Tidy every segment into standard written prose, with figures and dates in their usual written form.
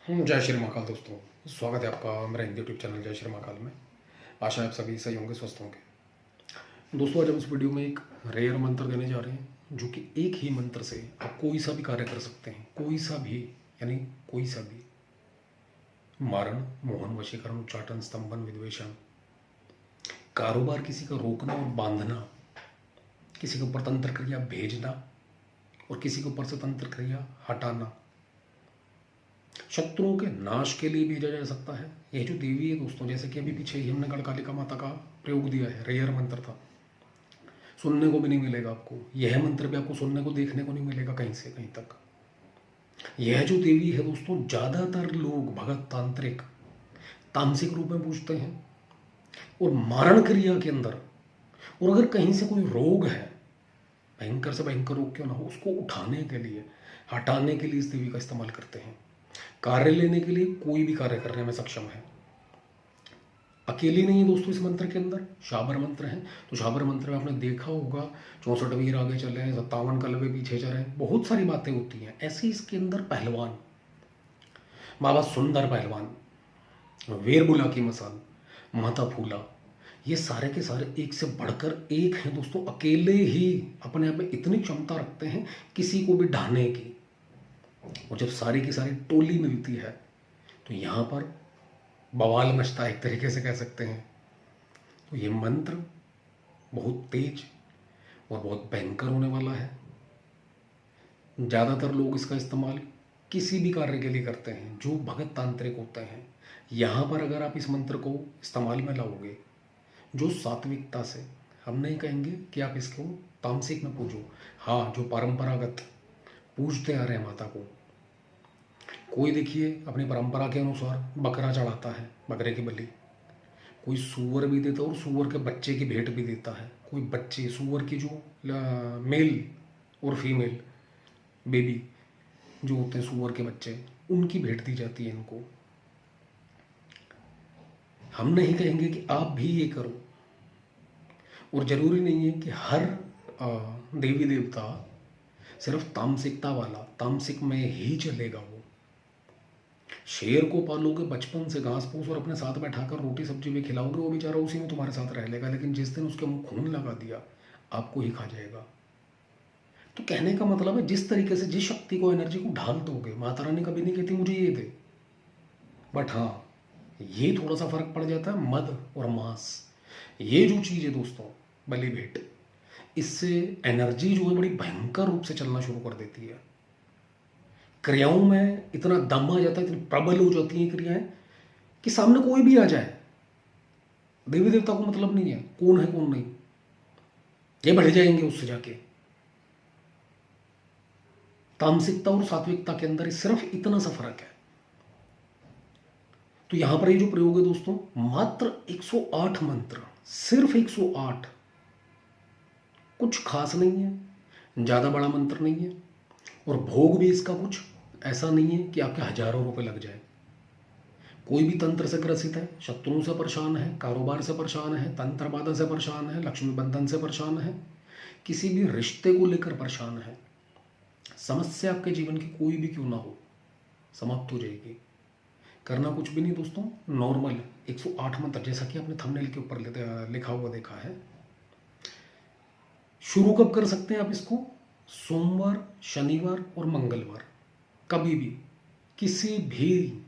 जय श्री महाकाल दोस्तों। स्वागत है आपका मेरा हिंदी यूट्यूब चैनल जय श्री महाकाल में। आशा है आप सभी सही होंगे, स्वस्थ होंगे। दोस्तों आज हम इस वीडियो में एक रेयर मंत्र देने जा रहे हैं जो कि एक ही मंत्र से आप कोई सा भी कार्य कर सकते हैं, कोई सा भी, यानी कोई सा भी। मारण, मोहन, वशीकरण, उच्चाटन, स्तंभन, विद्वेषण, कारोबार किसी का रोकना और बांधना, किसी के ऊपर तंत्र क्रिया भेजना और किसी के ऊपर से तंत्र क्रिया हटाना, शत्रुओं के नाश के लिए भेजा जा सकता है। यह जो देवी है दोस्तों, जैसे कि अभी पीछे ही हमने गढ़कालिका माता का प्रयोग दिया है, रेयर मंत्र था, सुनने को भी नहीं मिलेगा आपको। यह मंत्र भी आपको सुनने को देखने को नहीं मिलेगा कहीं से कहीं तक। यह जो देवी है दोस्तों, ज़्यादातर लोग भगत, तांत्रिक, तामसिक रूप में पूजते हैं और मारण क्रिया के अंदर, और अगर कहीं से कोई रोग है, भयंकर से भयंकर रोग क्यों ना हो, उसको उठाने के लिए, हटाने के लिए इस देवी का इस्तेमाल करते हैं। कार्य लेने के लिए, कोई भी कार्य करने में सक्षम है। अकेली नहीं है दोस्तों इस मंत्र के अंदर, शाबर मंत्र है। तो शाबर मंत्र में आपने देखा होगा 64 वीर आगे चले हैं, 57 कलवे पीछे चले हैं, बहुत सारी बातें होती हैं। ऐसे इसके अंदर पहलवान, बाबा सुंदर पहलवान, वीर बुला की मसाल, माता फूला, ये सारे के सारे एक से बढ़कर एक हैं दोस्तों। अकेले ही अपने आप में इतनी क्षमता रखते हैं किसी को भी ढाने की। और जब सारी की सारी टोली मिलती है तो यहाँ पर बवाल मचता है, एक तरीके से कह सकते हैं। तो ये मंत्र बहुत तेज और बहुत भयंकर होने वाला है। ज़्यादातर लोग इसका इस्तेमाल किसी भी कार्य के लिए करते हैं जो भगत तांत्रिक होते हैं। यहाँ पर अगर आप इस मंत्र को इस्तेमाल में लाओगे जो सात्विकता से, हम नहीं कहेंगे कि आप इसको तामसिक में पूजो, हाँ, जो परंपरागत पूजते आ रहे हैं माता को। कोई देखिए अपनी परंपरा के अनुसार बकरा चढ़ाता है, बकरे की बलि, कोई सूअर भी देता है और सूअर के बच्चे की भेंट भी देता है। कोई बच्चे सूअर की जो मेल और फीमेल बेबी जो होते हैं सूअर के बच्चे, उनकी भेंट दी जाती है इनको। हम नहीं कहेंगे कि आप भी ये करो, और ज़रूरी नहीं है कि हर देवी देवता सिर्फ तामसिकता वाला, तामसिक में ही चलेगा। वो शेर को पालोगे बचपन से घास फूस और अपने साथ बैठाकर रोटी सब्जी भी खिलाओगे, वो बेचारा उसी में तुम्हारे साथ रह लेगा, लेकिन जिस दिन उसके मुंह खून लगा दिया आपको ही खा जाएगा। तो कहने का मतलब है जिस तरीके से, जिस शक्ति को, एनर्जी को ढाल दोगे, माता रानी कभी नहीं कहती मुझे ये दे, बट हाँ ये थोड़ा सा फर्क पड़ जाता है मद और मांस। ये जो चीज़ है दोस्तों, बलि भेंट, इससे एनर्जी जो है बड़ी भयंकर रूप से चलना शुरू कर देती है। क्रियाओं में इतना दम आ जाता है, इतनी प्रबल हो जाती हैं क्रियाएं कि सामने कोई भी आ जाए, देवी देवता को मतलब नहीं है कौन है कौन नहीं, ये बढ़ जाएंगे उससे जाके। तामसिकता और सात्विकता के अंदर सिर्फ इतना सा फर्क है। तो यहां पर ये जो प्रयोग है दोस्तों, मात्र 108 मंत्र, सिर्फ 108, कुछ खास नहीं है, ज़्यादा बड़ा मंत्र नहीं है, और भोग भी इसका कुछ ऐसा नहीं है कि आपके हजारों रुपए लग जाए। कोई भी तंत्र से ग्रसित है, शत्रुओं से परेशान है, कारोबार से परेशान है, तंत्र बाधा से परेशान है, लक्ष्मी बंधन से परेशान है, किसी भी रिश्ते को लेकर परेशान है, समस्या आपके जीवन की कोई भी क्यों ना हो, समाप्त हो जाएगी। करना कुछ भी नहीं दोस्तों, नॉर्मल 108 मंत्र, जैसा कि आपने थंबनेल के ऊपर लिखा हुआ देखा है। शुरू कब कर सकते हैं आप इसको? सोमवार, शनिवार और मंगलवार, कभी भी, किसी भी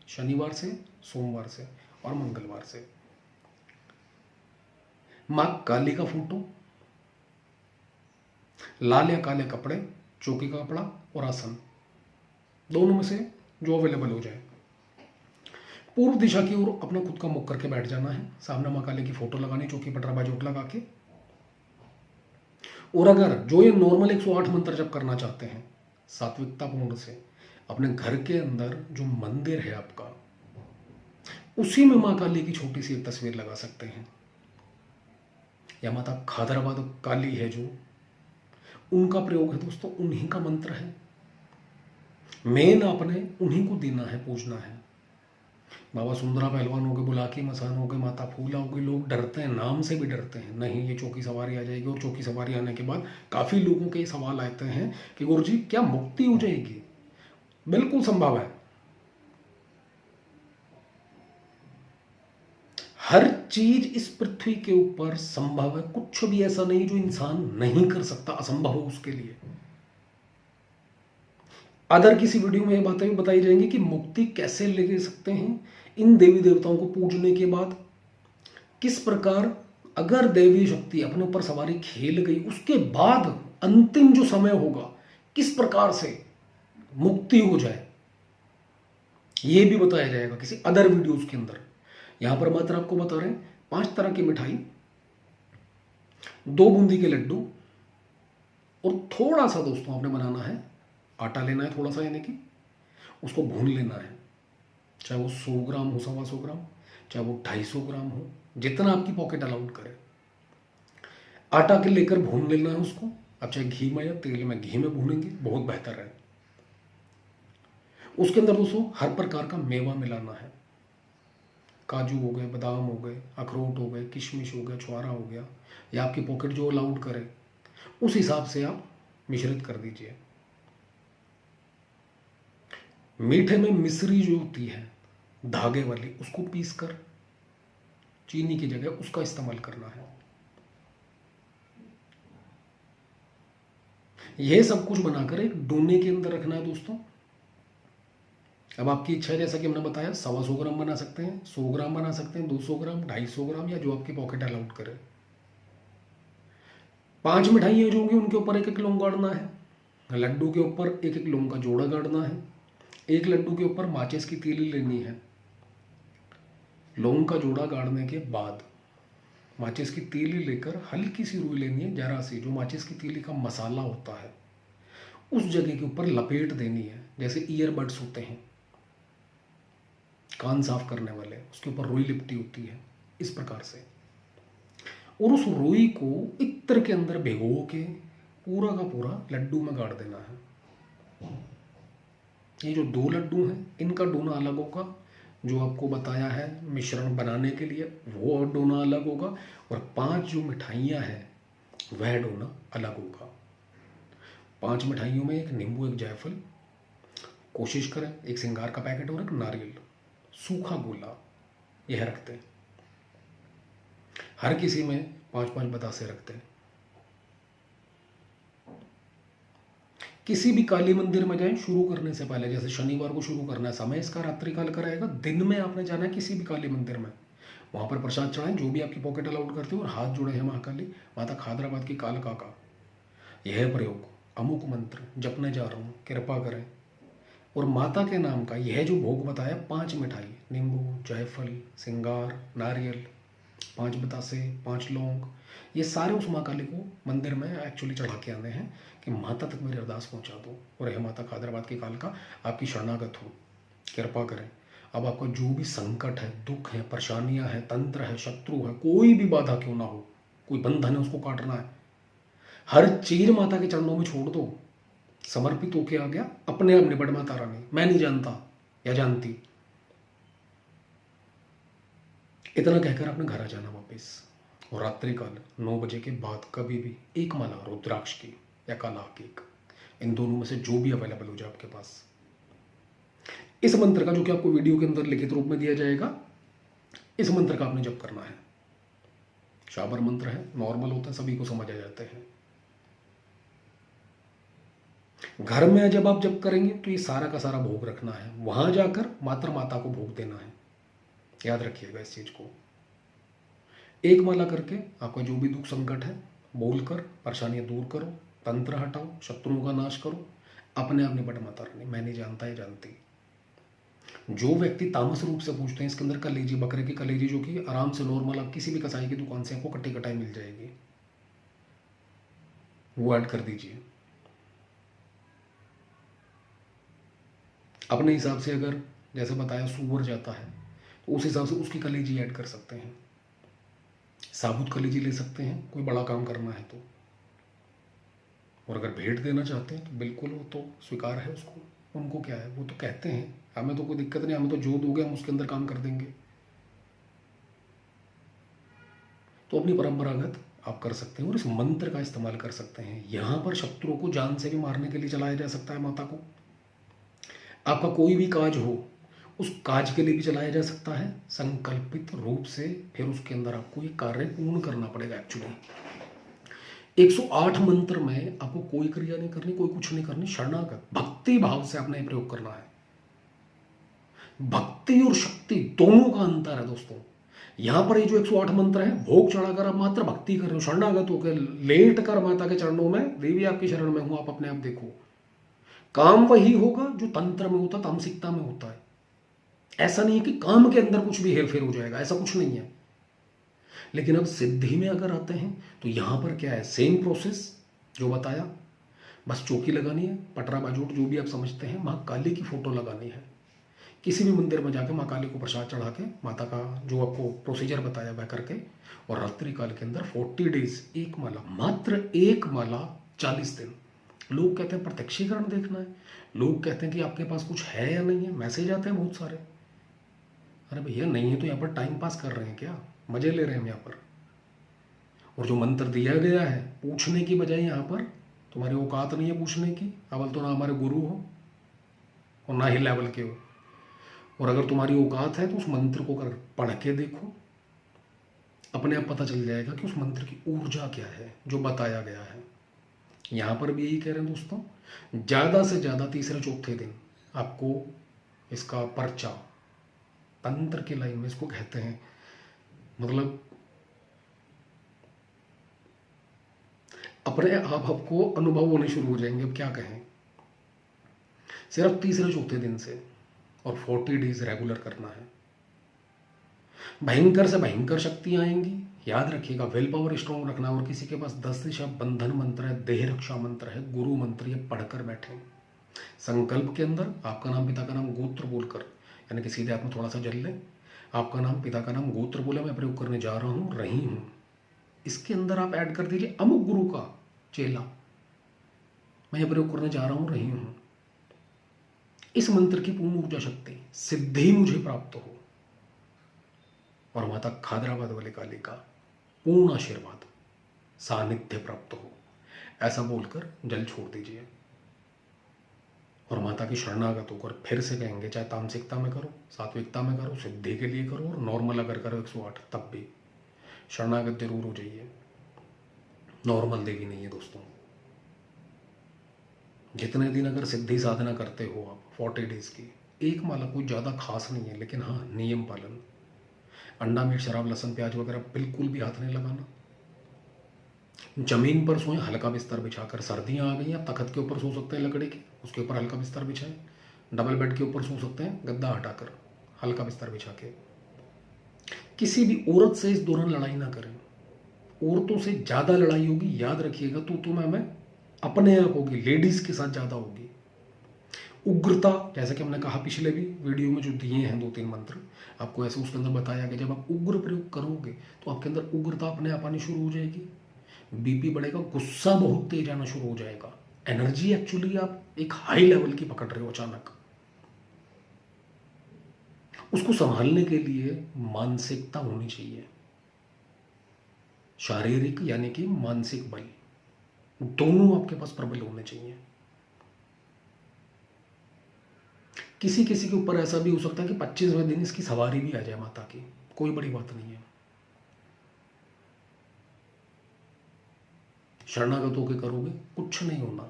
शनिवार से, सोमवार से और मंगलवार से। मां काली का फोटो, लाल या काले कपड़े, चौकी का कपड़ा और आसन, दोनों में से जो अवेलेबल हो जाए। पूर्व दिशा की ओर अपना खुद का मुख करके बैठ जाना है, सामने मां काली की फोटो लगानी, चौकी पटरा बाजूट लगा के। और अगर जो ये नॉर्मल 108 मंत्र जब करना चाहते हैं सात्विकता पूर्ण से, अपने घर के अंदर जो मंदिर है आपका, उसी में मां काली की छोटी सी एक तस्वीर लगा सकते हैं। या माता खादराबाद काली है जो, उनका प्रयोग है दोस्तों, उन्हीं का मंत्र है। मेन आपने उन्हीं को देना है, पूजना है। बाबा सुंदरा पहलवान हो गए, बुलाकी मसान हो गए, माता फूला हो गई, लोग डरते हैं, नाम से भी डरते हैं, नहीं ये चौकी सवारी आ जाएगी। और चौकी सवारी आने के बाद काफ़ी लोगों के सवाल आते हैं कि गुरुजी क्या मुक्ति हो जाएगी? बिल्कुल संभव है, हर चीज इस पृथ्वी के ऊपर संभव है, कुछ भी ऐसा नहीं जो इंसान नहीं कर सकता, असंभव हो उसके लिए। अदर किसी वीडियो में ये बातें भी बताई जाएंगी कि मुक्ति कैसे ले सकते हैं इन देवी देवताओं को पूजने के बाद, किस प्रकार अगर देवी शक्ति अपने ऊपर सवारी खेल गई उसके बाद अंतिम जो समय होगा किस प्रकार से मुक्ति हो जाए, ये भी बताया जाएगा किसी अदर वीडियोस के अंदर। यहां पर मात्र आपको बता रहे हैं 5 तरह की मिठाई, 2 बूंदी के लड्डू और थोड़ा सा दोस्तों आपने बनाना है, आटा लेना है थोड़ा सा, यानी कि उसको भून लेना है, चाहे वो 100 ग्राम हो, 125 ग्राम, चाहे वो 250 ग्राम हो, जितना आपकी पॉकेट अलाउड करे। आटा के लेकर भून लेना है उसको, अब चाहे घी में या तेल में, घी में भूनेंगे बहुत बेहतर है। उसके अंदर दोस्तों हर प्रकार का मेवा मिलाना है, काजू हो गए, बादाम हो गए, अखरोट हो गए, किशमिश हो गया, छुआरा हो गया, या आपकी पॉकेट जो अलाउड करे उस हिसाब से आप मिश्रित कर दीजिए। मीठे में मिश्री जो होती है धागे वाली, उसको पीस कर चीनी की जगह उसका इस्तेमाल करना है। यह सब कुछ बनाकर एक डोने के अंदर रखना है दोस्तों। अब आपकी इच्छा है, जैसा कि हमने बताया 125 ग्राम बना सकते हैं, 100 ग्राम बना सकते हैं, 200 ग्राम, 250 ग्राम, या जो आपकी पॉकेट अलाउड करे। 5 मिठाइयाँ जो होंगी उनके ऊपर 1-1 लौंग गाड़ना है, लड्डू के ऊपर 1-1 लौंग का जोड़ा गाड़ना है, 1 लड्डू के ऊपर माचिस की तीली लेनी है। लौंग का जोड़ा गाड़ने के बाद माचिस की तीली लेकर हल्की सी रुई लेनी है, जरा सी, जो माचिस की तीली का मसाला होता है उस जगह के ऊपर लपेट देनी है, जैसे ईयरबड्स होते हैं कान साफ करने वाले, उसके ऊपर रुई लिपटी होती है, इस प्रकार से। और उस रुई को इत्र के अंदर भिगो के पूरा का पूरा लड्डू में गाड़ देना है। ये जो 2 लड्डू हैं इनका डोना अलग होगा, जो आपको बताया है मिश्रण बनाने के लिए वो डोना अलग होगा, और 5 जो मिठाइयाँ हैं वह डोना अलग होगा। 5 मिठाइयों में 1 नींबू, 1 जायफल, कोशिश करें 1 सिंगार का पैकेट और 1 नारियल, सूखा गोला यह रखते हैं। हर किसी में 5-5 बतासे रखते हैं। किसी भी काली मंदिर में जाएं शुरू करने से पहले, जैसे शनिवार को शुरू करना है, समय इसका रात्रि काल का रहेगा, दिन में आपने जाना है किसी भी काली मंदिर में, वहां पर प्रसाद चढ़ाएं जो भी आपकी पॉकेट अलाउड करते हो, और हाथ जोड़े हैं महाकाली माता खादराबाद की कालका का यह प्रयोग, अमुक मंत्र जपने जा रहा हूँ, कृपा करें, और माता के नाम का यह जो भोग बताया 5 मिठाई, नींबू, जायफल, सिंगार, नारियल, 5 बतासे, 5 लौंग, ये सारे उस माँ काली को मंदिर में एक्चुअली चढ़ा के आने हैं कि माता तक मेरी अरदास पहुँचा दो, और यह माता खादराबाद की कालका आपकी शरणागत हो, कृपा करें। अब आपका जो भी संकट है, दुख है, परेशानियां है, तंत्र है, शत्रु है, कोई भी बाधा क्यों ना हो, कोई बंधन है उसको काटना है, हर चीज माता के चरणों में छोड़ दो, समर्पित होके आ गया, अपने आप निबट माता रानी, मैं नहीं जानता या जानती, इतना कहकर अपने घर आ जाना वापस। और रात्रि काल 9 बजे के बाद कभी भी 1 माला रुद्राक्ष की या काला केक, इन दोनों में से जो भी अवेलेबल हो जाए आपके पास, इस मंत्र का, जो कि आपको वीडियो के अंदर लिखित रूप में दिया जाएगा, इस मंत्र का आपने जप करना है। शाबर मंत्र है, नॉर्मल होता है, सभी को समझ आ जाते हैं। घर में जब आप जप करेंगे तो ये सारा का सारा भोग रखना है, वहां जाकर मात्र माता को भोग देना है, याद रखिएगा इस चीज को। 1 माला करके आपका जो भी दुख संकट है बोलकर परेशानियां दूर करो, तंत्र हटाओ, शत्रुओं का नाश करो, अपने आप निपट माता रानी, मैं नहीं जानता है जानती। जो व्यक्ति तामस रूप से पूछते हैं, इसके अंदर कलेजी, बकरे की कलेजी, जो कि आराम से नॉर्मल आप किसी भी कसाई की दुकान से आपको कट्टी कटाई मिल जाएगी, वो ऐड कर दीजिए अपने हिसाब से। अगर जैसे बताया सुअर जाता है तो उस हिसाब से उसकी कलेजी ऐड कर सकते हैं, साबुत कलेजी ले सकते हैं कोई बड़ा काम करना है तो, और अगर भेंट देना चाहते हैं तो बिल्कुल वो तो स्वीकार है उसको, उनको क्या है, वो तो कहते हैं हमें तो कोई दिक्कत नहीं, हमें तो जो दोगे हम उसके अंदर काम कर देंगे। तो अपनी परंपरागत आप कर सकते हैं और इस मंत्र का इस्तेमाल कर सकते हैं। यहां पर शत्रुओं को जान से भी मारने के लिए चलाया जा सकता है माता को। आपका कोई भी काज हो उस काज के लिए भी चलाया जा सकता है संकल्पित रूप से, फिर उसके अंदर आपको ये कार्य पूर्ण करना पड़ेगा। एक्चुअली 108 मंत्र में आपको कोई क्रिया नहीं करनी, कोई कुछ नहीं करनी, शरणागत भक्ति भाव से आपने प्रयोग करना है। भक्ति और शक्ति दोनों का अंतर है दोस्तों। यहां पर ये जो 108 मंत्र है, भोग चढ़ाकर आप मात्र भक्ति कर रहे हो, शरणागत होकर लेट कर माता के चरणों में, देवी आपकी शरण में हूं, आप अपने आप देखो। काम वही होगा जो तंत्र में होता, तामसिकता में होता है। ऐसा नहीं है कि काम के अंदर कुछ भी हेरफेर हो जाएगा, ऐसा कुछ नहीं है। लेकिन अब सिद्धि में अगर आते हैं तो यहां पर क्या है, सेम प्रोसेस जो बताया, बस चौकी लगानी है, पटरा बाजूट जो भी आप समझते हैं, माँ काली की फोटो लगानी है। किसी भी मंदिर में जाकर माँ काली को प्रसाद चढ़ा के माता का जो आपको प्रोसीजर बताया वह करके, और रात्रि काल के अंदर 40 डेज एक माला, मात्र एक माला 40 दिन। लोग कहते हैं प्रत्यक्षीकरण देखना है, लोग कहते हैं कि आपके पास कुछ है या नहीं है, मैसेज आते हैं बहुत सारे। अरे भैया नहीं है तो यहाँ पर टाइम पास कर रहे हैं क्या, मजे ले रहे हैं हम यहाँ पर। और जो मंत्र दिया गया है पूछने की बजाय, यहाँ पर तुम्हारी औकात नहीं है पूछने की, अवल तो ना हमारे गुरु हो और ना ही लेवल के हो। और अगर तुम्हारी औकात है तो उस मंत्र को कर पढ़ के देखो, अपने आप पता चल जाएगा कि उस मंत्र की ऊर्जा क्या है जो बताया गया है। यहाँ पर भी यही कह रहे हैं दोस्तों, ज़्यादा से ज़्यादा तीसरे चौथे दिन आपको इसका पर्चा, तंत्र की लाइन में इसको कहते हैं, मतलब अपने आप आपको अनुभव होने शुरू हो जाएंगे। अब क्या कहें, सिर्फ तीसरे चौथे दिन से, और 40 डेज रेगुलर करना है। भयंकर से भयंकर शक्तियां आएंगी, याद रखिएगा, विल पावर स्ट्रॉन्ग रखना। और किसी के पास 10 दिशा बंधन मंत्र है, देह रक्षा मंत्र है, गुरु मंत्र, ये पढ़कर बैठे। संकल्प के अंदर आपका नाम, पिता का नाम, गोत्र बोलकर, यानी कि सीधे आप में थोड़ा सा जल ले, आपका नाम, पिता का नाम, गोत्र बोला, मैं प्रयोग करने जा रहा हूँ, रही हूँ। इसके अंदर आप ऐड कर दीजिए अमुक गुरु का चेला, मैं ये प्रयोग करने जा रहा हूँ, रही हूँ। इस मंत्र की पूर्ण ऊर्जा शक्ति, सिद्धि मुझे प्राप्त हो, और माता खादराबाद वाले काली का पूर्ण आशीर्वाद, सानिध्य प्राप्त हो, ऐसा बोलकर जल छोड़ दीजिए। और माता की शरणागत होकर फिर से कहेंगे, चाहे तामसिकता में करो, सात्विकता में करो, सिद्धि के लिए करो, और नॉर्मल अगर करो 108 तब भी शरणागत जरूर हो जाइए। नॉर्मल देवी नहीं है दोस्तों। जितने दिन अगर सिद्धि साधना करते हो आप 40 डेज की, एक माला कोई ज़्यादा खास नहीं है, लेकिन हाँ नियम पालन, अंडा मीट शराब लहसुन प्याज वगैरह बिल्कुल भी हाथ नहीं लगाना। जमीन पर सोएं हल्का बिस्तर बिछाकर, सर्दियाँ आ गई, आप तखत के ऊपर सो सकते हैं लकड़ी के, उसके ऊपर हल्का बिस्तर बिछाएं। डबल बेड के ऊपर सो सकते हैं, गद्दा हटाकर हल्का बिस्तर बिछा के। किसी भी औरत से इस दौरान लड़ाई ना करें, औरतों से ज़्यादा लड़ाई होगी, याद रखिएगा, तू मैं अपने आप होगी, लेडीज़ के साथ ज़्यादा होगी। उग्रता, जैसे कि हमने कहा पिछले भी वीडियो में जो दिए हैं 2-3 मंत्र आपको, ऐसे उसके अंदर बताया गया, जब आप उग्र प्रयोग करोगे तो आपके अंदर उग्रता अपने आप आनी शुरू हो जाएगी, बीपी बढ़ेगा, गुस्सा बहुत तेज आना शुरू हो जाएगा, एनर्जी एक्चुअली आप एक हाई लेवल की पकड़ रहे हो अचानक। उसको संभालने के लिए मानसिकता होनी चाहिए, शारीरिक यानी कि मानसिक बल दोनों आपके पास प्रबल होने चाहिए। किसी किसी के ऊपर ऐसा भी हो सकता है कि 25वें दिन इसकी सवारी भी आ जाए माता की, कोई बड़ी बात नहीं है। शरणागत होकर करोगे कुछ नहीं होना।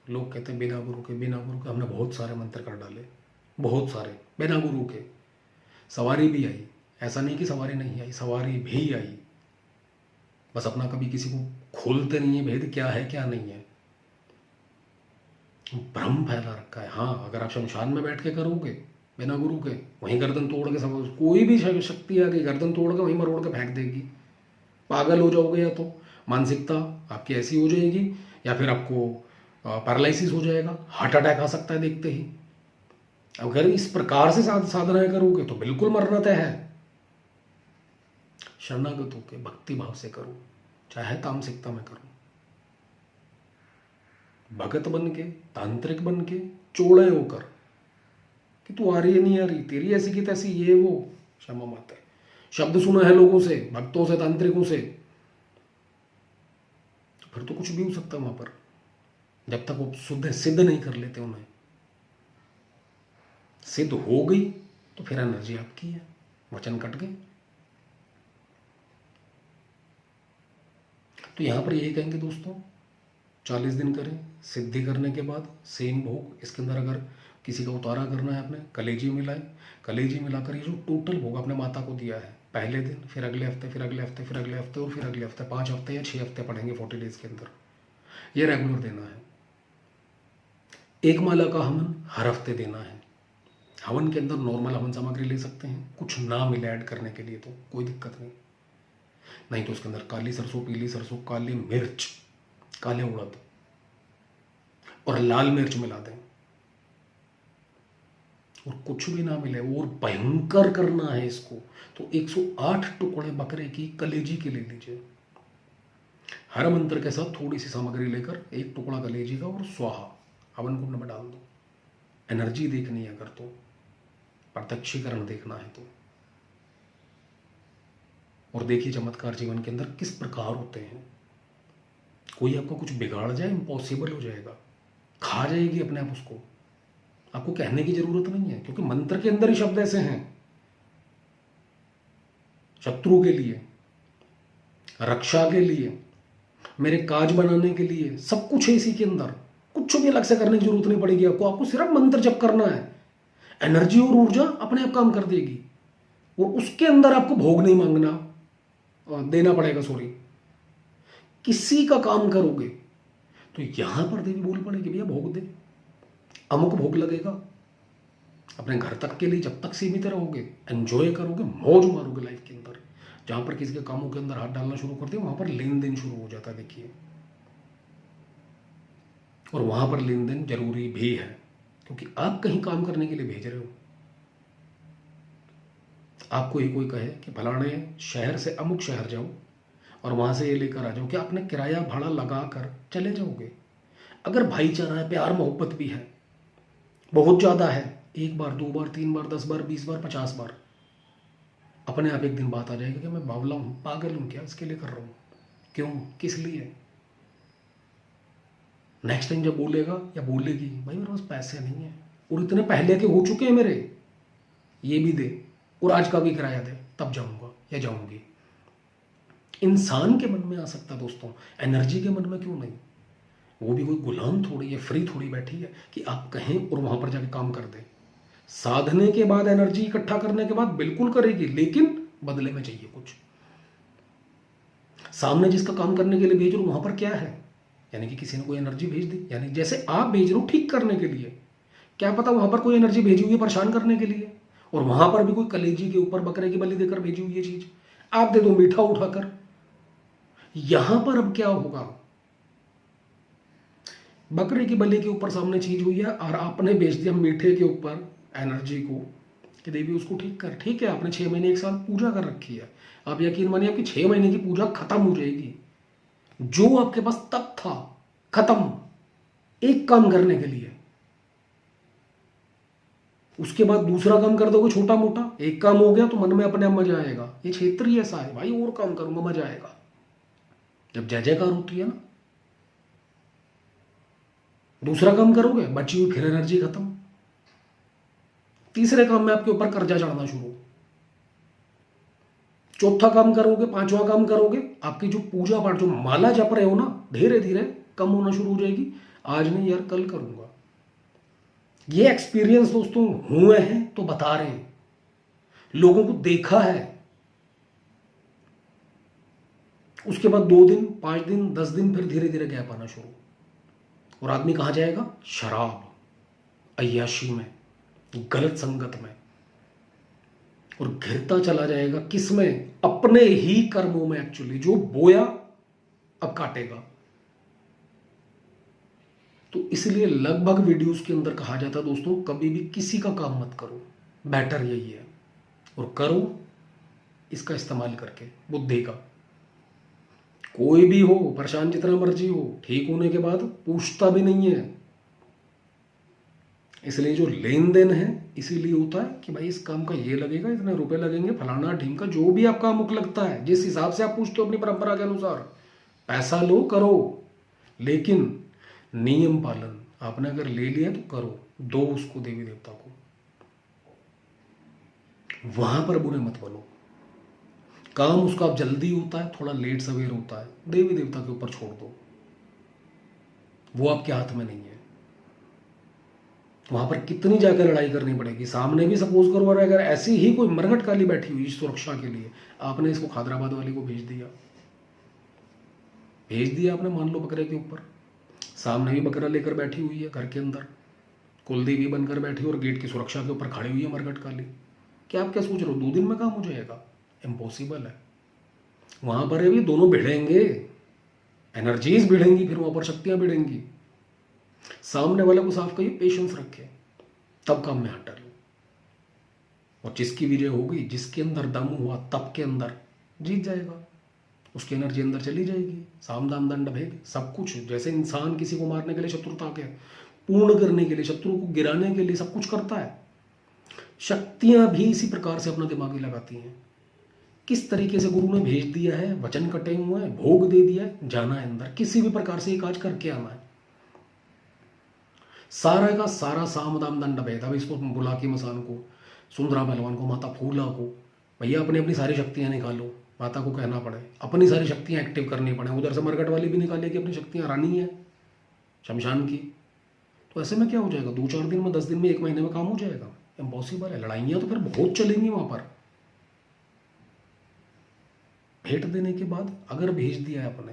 लोग कहते हैं बिना गुरु के, हमने बहुत सारे मंत्र कर डाले, बहुत सारे बिना गुरु के, सवारी भी आई, ऐसा नहीं कि सवारी नहीं आई, सवारी भी आई, बस अपना कभी किसी को खोलते नहीं है भेद क्या है क्या नहीं है, भ्रम फैला रखा है। हाँ अगर आप शमशान में बैठ के करोगे बिना गुरु के, वहीं गर्दन तोड़ के, सब कोई भी शक्ति आ गई गर्दन तोड़ के वहीं मरोड़ के फेंक देगी, पागल हो जाओगे, या तो मानसिकता आपकी ऐसी हो जाएगी, या फिर आपको पैरालिसिस हो जाएगा, हार्ट अटैक आ सकता है देखते ही। अगर इस प्रकार से साधनाएं करोगे तो बिल्कुल मरना तय है। शरणागत होकर भक्ति भाव से करो, चाहे तामसिकता में करो, भगत बन के, तांत्रिक बन के, चौड़े होकर कि तू आ रही है नहीं आ रही, तेरी ऐसी की तैसी, ये वो, क्षमा माता है, शब्द सुना है लोगों से, भक्तों से, तांत्रिकों से, फिर तो कुछ भी हो सकता है वहां पर, जब तक वो सिद्ध नहीं कर लेते उन्हें। सिद्ध हो गई तो फिर एनर्जी आपकी है, वचन कट गए। तो यहाँ पर यही कहेंगे दोस्तों, 40 दिन करें, सिद्धि करने के बाद सेम भोग, इसके अंदर अगर किसी का उतारा करना है, अपने कलेजी मिलाए, कलेजी मिलाकर ये जो टोटल भोग आपने माता को दिया है, पहले दिन, फिर अगले हफ्ते, फिर अगले हफ्ते, फिर अगले हफ्ते और फिर अगले हफ्ते, 5 हफ्ते या 6 हफ्ते पढ़ेंगे 40 डेज के अंदर, ये रेगुलर देना है। एक माला का हवन हर हफ्ते देना है। हवन के अंदर नॉर्मल हवन सामग्री ले सकते हैं, कुछ ना मिले ऐड करने के लिए तो कोई दिक्कत नहीं, नहीं तो उसके अंदर काली सरसों, पीली सरसों, काली मिर्च, काले उड़द और लाल मिर्च मिला दें, और कुछ भी ना मिले और भयंकर करना है इसको, तो 108 टुकड़े बकरे की कलेजी के ले लीजिए। हर मंत्र के साथ थोड़ी सी सामग्री लेकर एक टुकड़ा कलेजी का और स्वाहा हवन कुंड में डाल दो। एनर्जी देखनी है अगर तो, प्रत्यक्षीकरण देखना है तो, और देखिए चमत्कार जीवन के अंदर किस प्रकार होते हैं। कोई आपको कुछ बिगाड़ जाए, इम्पॉसिबल हो जाएगा, खा जाएगी अपने आप उसको, आपको कहने की जरूरत नहीं है, क्योंकि मंत्र के अंदर ही शब्द ऐसे हैं, शत्रु के लिए, रक्षा के लिए, मेरे काज बनाने के लिए, सब कुछ है इसी के अंदर। कुछ भी अलग से करने की जरूरत नहीं पड़ेगी आपको सिर्फ मंत्र जप करना है, एनर्जी और ऊर्जा अपने आप काम कर देगी, और उसके अंदर आपको भोग नहीं मांगना, देना पड़ेगा, सॉरी, किसी का काम करोगे तो यहां पर देवी बोल पड़ेगी, भैया भोग दे, अमुक भोग लगेगा। अपने घर तक के लिए जब तक सीमित रहोगे, एंजॉय करोगे, मौज मारोगे लाइफ के अंदर, जहां पर किसी के कामों के अंदर हाथ डालना शुरू करते हो वहां पर लेन देन शुरू हो जाता है, देखिए, और वहां पर लेन देन जरूरी भी है, क्योंकि आप कहीं काम करने के लिए भेज रहे हो। आपको ही कोई कहे कि फलाने शहर से अमुक शहर जाओ और वहां से ये लेकर आ जाओ, कि आपने किराया भाड़ा लगा कर चले जाओगे। अगर भाईचारा है, प्यार मोहब्बत भी है, बहुत ज्यादा है, 1 बार 2 बार 3 बार 10 बार 20 बार 50 बार, अपने आप एक दिन बात आ जाएगी कि मैं बावला हूं, पागल हूं, क्या इसके लिए कर रहा हूं, क्यों, किस लिए। नेक्स्ट टाइम जब बोलेगा या बोलेगी, भाई मेरे पास पैसे नहीं है और इतने पहले के हो चुके हैं मेरे, ये भी दे और आज का भी किराया दे, तब जाऊंगा या जाऊंगी। इंसान के मन में आ सकता दोस्तों, एनर्जी के मन में क्यों नहीं। वो भी कोई गुलाम थोड़ी है, फ्री थोड़ी बैठी है कि आप कहें और वहां पर जाके काम कर दे। साधने के बाद, एनर्जी इकट्ठा करने के बाद बिल्कुल करेगी, लेकिन बदले में चाहिए कुछ। सामने जिसका काम करने के लिए भेज रहे हो वहां पर क्या है, यानी कि किसी ने कोई एनर्जी भेज दी, यानी जैसे आप भेज रहे हो ठीक करने के लिए, क्या पता वहां पर कोई एनर्जी भेजी हुई है परेशान करने के लिए, और वहां पर भी कोई कलेजी के ऊपर बकरे की बलि देकर भेजी हुई है चीज, आप दे दो मीठा उठाकर। यहां पर अब क्या होगा, बकरे की बलि के ऊपर सामने चीज हुई है और आपने भेज दिया मीठे के ऊपर एनर्जी को कि देवी उसको ठीक कर। ठीक है, आपने 6 महीने 1 साल पूजा कर रखी है, आप यकीन मानिए आपकी 6 महीने की पूजा खत्म हो जाएगी। जो आपके पास तब था खत्म, एक काम करने के लिए, उसके बाद दूसरा काम कर दोगे छोटा मोटा, एक काम हो गया तो मन में अपने आप मजा आएगा, ये क्षेत्र ही ऐसा है भाई, और काम करूंगा मजा आएगा। जब जय जयकार होती है ना, दूसरा काम करोगे बची हुई फिर एनर्जी खत्म, तीसरे काम में आपके ऊपर कर्जा चढ़ना शुरू, चौथा काम करोगे, 5वां काम करोगे, आपकी जो पूजा पाठ जो माला जप रहे हो ना, धीरे धीरे कम होना शुरू हो जाएगी। आज नहीं यार कल करूंगा। ये एक्सपीरियंस दोस्तों हुए हैं तो बता रहे हैं, लोगों को देखा है। उसके बाद 2 दिन 5 दिन 10 दिन फिर धीरे धीरे गैप आना शुरू, और आदमी कहां जाएगा, शराब, अय्याशी में, गलत संगत में, और घिरता चला जाएगा किस में, अपने ही कर्मों में। एक्चुअली जो बोया अब काटेगा। तो इसलिए लगभग वीडियोस के अंदर कहा जाता है दोस्तों, कभी भी किसी का काम मत करो, बेटर यही है, और करो इसका इस्तेमाल करके बुद्धि का। कोई भी हो, परेशान जितना मर्जी हो, ठीक होने के बाद पूछता भी नहीं है। इसलिए जो लेन देन है इसीलिए होता है कि भाई इस काम का ये लगेगा, इतने रुपए लगेंगे, फलाना ढीम का, जो भी आपका मुख लगता है, जिस हिसाब से आप पूछते हो अपनी परंपरा के अनुसार, पैसा लो करो, लेकिन नियम पालन। आपने अगर ले लिया तो करो, दो उसको देवी देवता को। वहां पर बुरे मत बनो। काम उसका जल्दी होता है, थोड़ा लेट सवेर होता है, देवी देवता के ऊपर छोड़ दो, वो आपके हाथ में नहीं है। वहां पर कितनी जाकर लड़ाई करनी पड़ेगी। सामने भी सपोज करो अगर ऐसी ही कोई मरघट काली बैठी हुई सुरक्षा के लिए, आपने इसको खादराबाद वाले को भेज दिया आपने, मान लो बकरे के ऊपर, सामने भी बकरा लेकर बैठी हुई है घर के अंदर, कुलदेवी बनकर बैठी और गेट की सुरक्षा के ऊपर खड़ी हुई है मरघट काली। क्या आप क्या सोच रहे हो 2 दिन में काम हो जाएगा? इम्पॉसिबल है। वहां पर भी दोनों भिड़ेंगे, एनर्जीज भिड़ेंगी, फिर वहां पर शक्तियां भिड़ेंगी। सामने वाले को साफ कहिए पेशेंस रखे, तब काम में हाथ डालो। और जिसकी विजय होगी, जिसके अंदर दम हुआ, तब के अंदर जीत जाएगा, उसकी एनर्जी अंदर चली जाएगी। साम दाम दंड भेद सब कुछ, जैसे इंसान किसी को मारने के लिए, शत्रुता के पूर्ण करने के लिए, शत्रु को गिराने के लिए सब कुछ करता है, शक्तियां भी इसी प्रकार से अपना दिमाग ही लगाती हैं। किस तरीके से गुरु ने भेज दिया है, वचन कटे हुए हैं, भोग दे दिया है, जाना है अंदर, किसी भी प्रकार से एक आज करके आना है। सारा का सारा साम दाम दंड भेद। अब इसको बुला के मसान को, सुंदरा पहलवान को, माता फूला को, भैया अपनी अपनी सारी शक्तियां निकालो। माता को कहना पड़े, अपनी सारी शक्तियां एक्टिव करनी पड़े। उधर से मरकट वाली भी निकालेगी अपनी शक्तियां, रानी है शमशान की। तो ऐसे में क्या हो जाएगा, 2-4 दिन में, 10 दिन में, 1 महीने में काम हो जाएगा? इम्पॉसिबल है। लड़ाइयां तो फिर बहुत चलेंगी वहां पर। भेंट देने के बाद अगर भेज दिया है अपने,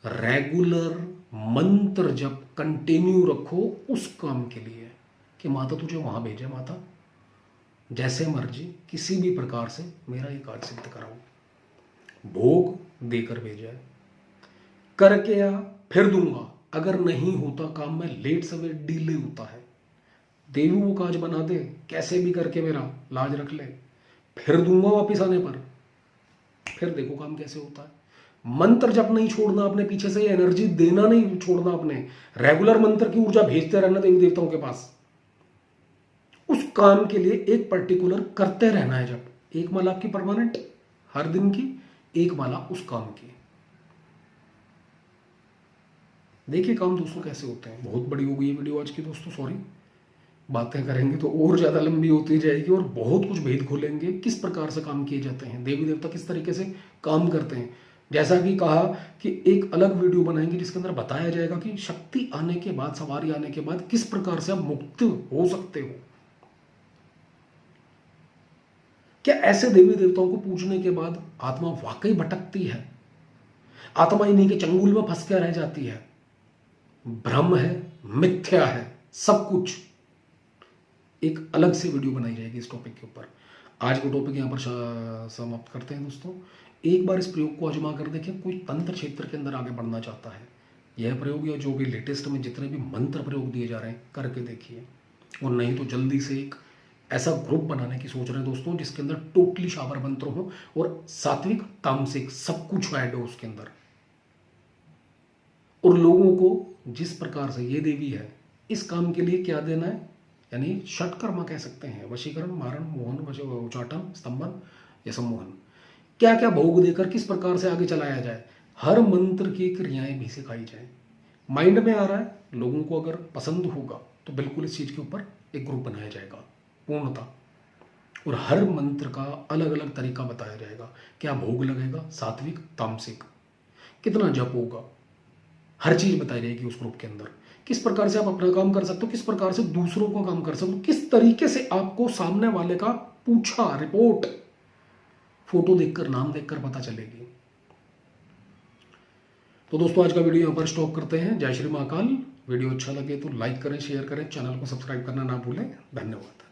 रेगुलर मंत्र जप कंटिन्यू रखो उस काम के लिए कि माता तुझे वहां भेजे, माता जैसे मर्जी किसी भी प्रकार से मेरा ये कार्य सिद्ध कराओ। भोग देकर भेजा है, करके आ फिर दूंगा। अगर नहीं होता काम में, लेट सवेर डिले होता है, देवी वो काज बना दे, कैसे भी करके मेरा लाज रख ले, फिर दूंगा वापिस आने पर। फिर देखो काम कैसे होता है। मंत्र जप नहीं छोड़ना अपने पीछे से, एनर्जी देना नहीं छोड़ना अपने, रेगुलर मंत्र की ऊर्जा भेजते रहना देवी देवताओं के पास। उस काम के लिए एक पर्टिकुलर करते रहना है। जब एक माला आपकी परमानेंट, हर दिन की एक माला उस काम की। देखिए काम दोस्तों कैसे होते हैं। बहुत बड़ी हो गई है वीडियो आज की दोस्तों, सॉरी। बातें करेंगे तो और ज़्यादा लंबी होती जाएगी और बहुत कुछ भेद खोलेंगे, किस प्रकार से काम किए जाते हैं, देवी देवता किस तरीके से काम करते हैं। जैसा कि कहा कि एक अलग वीडियो बनाएंगे जिसके अंदर बताया जाएगा कि शक्ति आने के बाद, सवारी आने के बाद किस प्रकार से आप मुक्त हो सकते हो। क्या ऐसे देवी देवताओं को पूजने के बाद आत्मा वाकई भटकती है? आत्मा इन्हीं के चंगुल में फंस कर रह जाती है? भ्रम है, मिथ्या है सब कुछ। एक अलग से वीडियो बनाई जाएगी इस टॉपिक के ऊपर। आज का टॉपिक यहाँ पर समाप्त करते हैं दोस्तों। एक बार इस प्रयोग को आजमा कर देखें। कोई तंत्र क्षेत्र के अंदर आगे बढ़ना चाहता है, यह प्रयोग या जो भी लेटेस्ट में जितने भी मंत्र प्रयोग दिए जा रहे हैं करके देखिए। और नहीं तो जल्दी से एक ऐसा ग्रुप बनाने की सोच रहे हैं दोस्तों जिसके अंदर टोटली शाबर मंत्र हो और सात्विक तामसिक सब कुछ ऐड हो उसके अंदर। और लोगों को जिस प्रकार से ये देवी है, इस काम के लिए क्या देना है, यानी षटकर्मा कह सकते हैं, वशीकरण, मारण, मोहन, उचाटन, स्तंभन या सम्मोहन, क्या क्या भोग देकर किस प्रकार से आगे चलाया जाए, हर मंत्र की क्रियाएं भी सिखाई जाए। माइंड में आ रहा है, लोगों को अगर पसंद होगा तो बिल्कुल इस चीज के ऊपर एक ग्रुप बनाया जाएगा पूर्णता। और हर मंत्र का अलग अलग तरीका बताया जाएगा, क्या भोग लगेगा, सात्विक तामसिक, कितना जप होगा, हर चीज बताई जाएगी उस ग्रुप के अंदर। किस प्रकार से आप अपना काम कर सकते हो, किस प्रकार से दूसरों का काम कर सकते हो, किस तरीके से आपको सामने वाले का पूछा रिपोर्ट फोटो देखकर, नाम देखकर पता चलेगी। तो दोस्तों आज का वीडियो यहां पर स्टॉप करते हैं। जय श्री महाकाल। वीडियो अच्छा लगे तो लाइक करें, शेयर करें, चैनल को सब्सक्राइब करना ना भूलें। धन्यवाद।